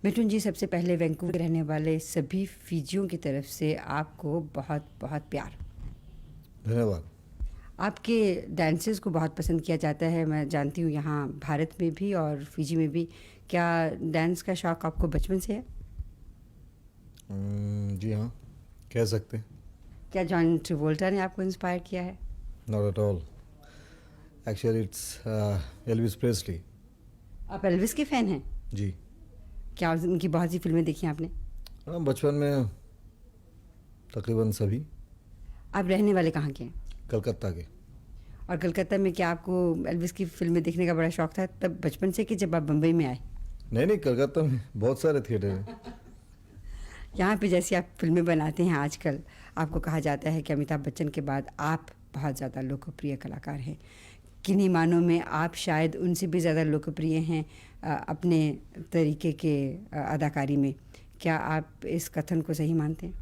मिठुन जी, सबसे पहले वैंकूवर के रहने वाले सभी फिजियों की तरफ से आपको बहुत बहुत प्यार। धन्यवाद। आपके डांसेस को बहुत पसंद किया जाता है, मैं जानती हूँ, यहाँ भारत में भी और फिजी में भी। क्या डांस का शौक़ आपको बचपन से है? जी हाँ, कह सकते हैं। क्या जॉन ट्रेवोल्टा ने आपको इंस्पायर किया है? Not at all, actually it's Elvis Presley. आप एल्विस के फ़ैन हैं? जी क्या उनकी बहुत सी फिल्में देखी हैं आपने? हाँ, बचपन में तकरीबन सभी। आप रहने वाले कहाँ के हैं? कलकत्ता के। और कलकत्ता में क्या आपको एल्विस की फिल्में देखने का बड़ा शौक़ था तब बचपन से, कि जब आप बम्बई में आए? नहीं, कलकत्ता में बहुत सारे थिएटर हैं। यहाँ पे जैसे आप फिल्में बनाते हैं आजकल, आपको कहा जाता है कि अमिताभ बच्चन के बाद आप बहुत ज़्यादा लोकप्रिय कलाकार हैं। किन्हीं मानों में आप शायद उनसे भी ज़्यादा लोकप्रिय हैं अपने तरीके के अदाकारी में। क्या आप इस कथन को सही मानते हैं?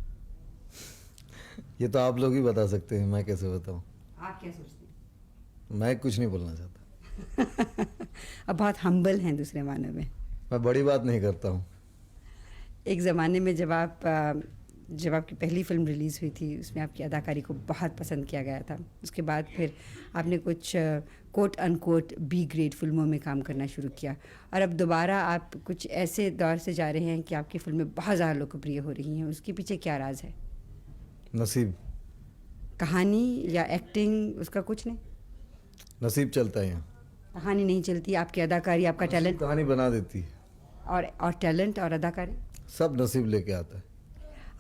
ये तो आप लोग ही बता सकते हैं, मैं कैसे बताऊँ। आप क्या सोचते हैं? मैं कुछ नहीं बोलना चाहता। अब बहुत हम्बल हैं दूसरे मानों में। मैं बड़ी बात नहीं करता हूँ। एक ज़माने में जब आपकी पहली फिल्म रिलीज़ हुई थी, उसमें आपकी अदाकारी को बहुत पसंद किया गया था। उसके बाद फिर आपने कुछ कोट अनकोट बी ग्रेड फिल्मों में काम करना शुरू किया, और अब दोबारा आप कुछ ऐसे दौर से जा रहे हैं कि आपकी फिल्में बहुत ज़्यादा लोकप्रिय हो रही हैं। उसके पीछे क्या राज है? नसीब। कहानी या एक्टिंग, उसका कुछ नहीं? नसीब चलता है यहाँ। कहानी नहीं चलती, आपकी अदाकारी, आपका टैलेंट कहानी बना देती है। और टैलेंट और अदाकारी सब नसीब लेके आता है।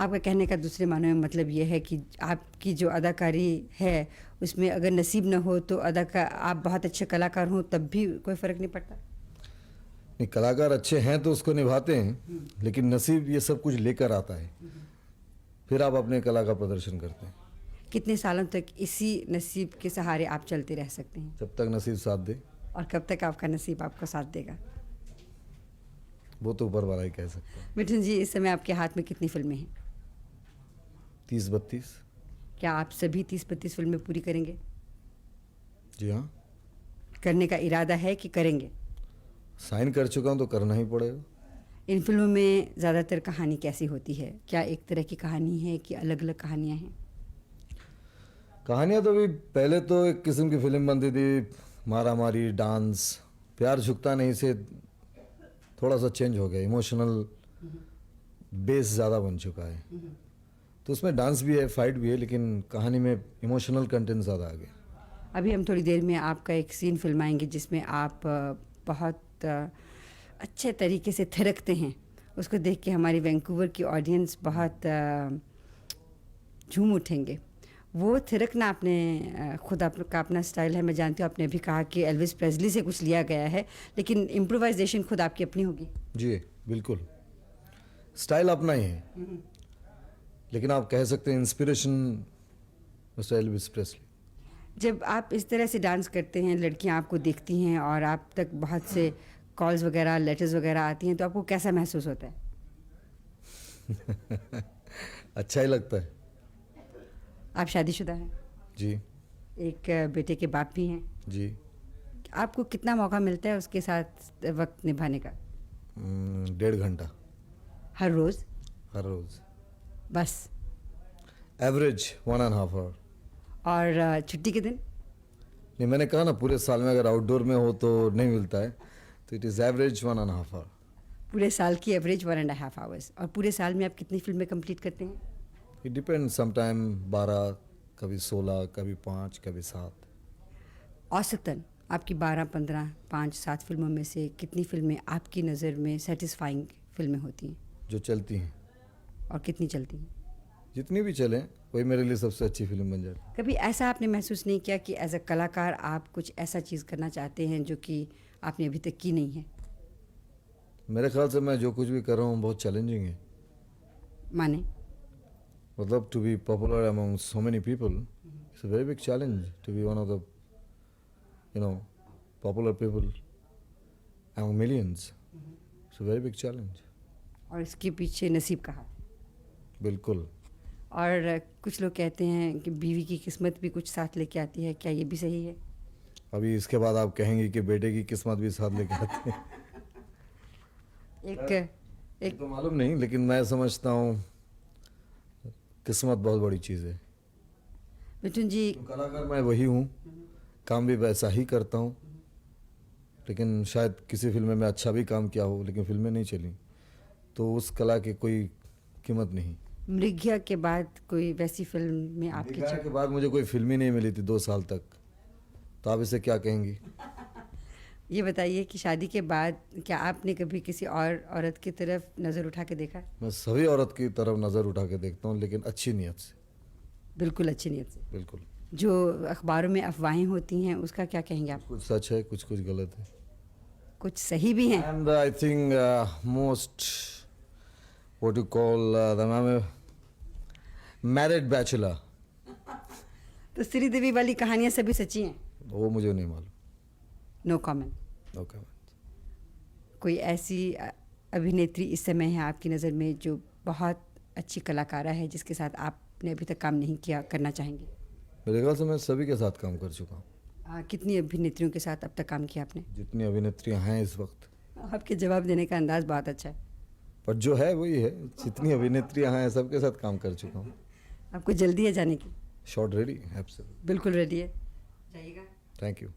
आपका कहने का दूसरे मानों में मतलब ये है कि आपकी जो अदाकारी है उसमें अगर नसीब न हो तो आप बहुत अच्छे कलाकार हों तब भी कोई फ़र्क नहीं पड़ता? नहीं, कलाकार अच्छे हैं तो उसको निभाते हैं, लेकिन नसीब ये सब कुछ लेकर आता है, फिर आप अपने कला का प्रदर्शन करते हैं। कितने सालों तक इसी नसीब के सहारे आप चलते रह सकते हैं? जब तक नसीब साथ दे। और कब तक आपका नसीब आपको साथ देगा? वो तो ऊपर वाला ही कह सकता है। मिठुन जी, इस समय आपके हाथ में कितनी फिल्में हैं? 30-32। क्या आप सभी 30-32 फिल्में पूरी करेंगे? जी हाँ। करने का इरादा है कि करेंगे? साइन कर चुका हूँ तो करना ही पड़ेगा। इन फिल्मों में ज़्यादातर कहानी कैसी होती है? क्या एक तरह की कहानी है कि अलग अलग कहानियाँ हैं? कहानियाँ तो भी पहले तो एक किस्म की फिल्म बनती थी, मारा मारी, डांस। प्यार झुकता नहीं से थोड़ा सा चेंज हो गया, इमोशनल बेस ज़्यादा बन चुका है। तो उसमें डांस भी है, फाइट भी है, लेकिन कहानी में इमोशनल कंटेंट ज़्यादा आ गया। अभी हम थोड़ी देर में आपका एक सीन फिल्माएंगे जिसमें आप बहुत अच्छे तरीके से थिरकते हैं। उसको देख के हमारी वैंकूवर की ऑडियंस बहुत झूम उठेंगे। वो थिरकना आपने खुद आपका अपना स्टाइल है, मैं जानती हूँ। आपने अभी कहा कि एल्विस प्रेस्ली से कुछ लिया गया है, लेकिन इम्प्रोवाइजेशन खुद आपकी अपनी होगी? जी बिल्कुल, स्टाइल अपना ही है, लेकिन आप कह सकते हैं इंस्पिरेशन मिस्टर एल्विस प्रेस्ली। जब आप इस तरह से डांस करते हैं, लड़कियां आपको देखती हैं और आप तक बहुत से कॉल्स वगैरह, लेटर्स वगैरह आती हैं, तो आपको कैसा महसूस होता है? अच्छा ही लगता है। आप शादीशुदा हैं? जी। एक बेटे के बाप भी हैं? जी। आपको कितना मौका मिलता है उसके साथ वक्त निभाने का? 1.5 घंटा। हर रोज़? हर रोज़। बस? Average 1.5 hour. और छुट्टी के दिन? नहीं, मैंने कहा ना, पूरे साल में अगर आउटडोर में हो तो नहीं मिलता है, तो इट इज़ एवरेज 1.5 आवर। पूरे साल की एवरेज 1.5 आवर्स। और पूरे साल में आप कितनी फिल्में कंप्लीट करते हैं? इट डिपेंड, समटाइम 12, कभी 16, कभी 5, कभी 7। औसतन आपकी 12, 15, 5, 7 फिल्मों में से कितनी फिल्में आपकी नज़र में सेटिस्फाइंग फिल्में होती हैं? जो चलती हैं। और कितनी चलती हैं? जितनी भी चलें, वही मेरे लिए सबसे अच्छी फिल्म बन जाती है। कभी ऐसा आपने महसूस नहीं किया कि एज अ कलाकार आप कुछ ऐसा चीज़ करना चाहते हैं जो कि आपने अभी तक की नहीं है? मेरे ख्याल से मैं जो कुछ भी कर रहा हूँ बहुत चैलेंजिंग है। माने? मतलब to be popular among so many people, it's a very big challenge to be one of the popular people among millions. It's a very big challenge. और इसके पीछे नसीब का हाथ? बिल्कुल। और कुछ लोग कहते हैं कि बीवी की किस्मत भी कुछ साथ लेके आती है, क्या ये भी सही है? अभी इसके बाद आप कहेंगे कि बेटे की किस्मत भी साथ लेके आते हैं। एक एक तो मालूम नहीं, लेकिन मैं समझता हूँ किस्मत बहुत बड़ी चीज़ है। मिथुन जी, तो कलाकार मैं वही हूँ, काम भी वैसा ही करता हूँ, लेकिन शायद किसी फिल्म में अच्छा भी काम किया हो लेकिन फिल्में नहीं चली, तो उस कला की कोई कीमत नहीं। मृग्या के बाद कोई वैसी फिल्म में आपकी निगाह के बाद मुझे कोई फिल्म ही नहीं मिली थी 2 साल तक, तो आप इसे क्या कहेंगी? ये बताइए कि शादी के बाद क्या आपने कभी किसी और औरत की तरफ नज़र उठा के देखा? मैं सभी औरत की तरफ नज़र उठा के देखता हूँ, लेकिन अच्छी नीयत से, बिल्कुल अच्छी नीयत से। बिल्कुल। जो अखबारों में अफवाहें होती हैं उसका क्या कहेंगे आप? कुछ सच है, कुछ कुछ गलत है। कुछ सही भी हैं? And I think most what you call the married bachelor, तो श्रीदेवी वाली कहानियाँ सभी सच्ची हैं? वो मुझे नहीं मालूम। No comment. ओके। कोई ऐसी अभिनेत्री इस समय है आपकी नज़र में जो बहुत अच्छी कलाकारा है जिसके साथ आपने अभी तक काम नहीं किया, करना चाहेंगे? मेरे ख्याल से मैं सभी के साथ काम कर चुका हूँ। कितनी अभिनेत्रियों के साथ अब तक काम किया आपने? जितनी अभिनेत्रियाँ हैं इस वक्त, आपके जवाब देने का अंदाज़ बहुत अच्छा है। पर जो है वही है, जितनी अभिनेत्रियाँ हैं सबके साथ काम कर चुका हूँ। आपको जल्दी है जाने की? Shot ready, absolutely. बिल्कुल रेडी है, जाइएगा। Thank you.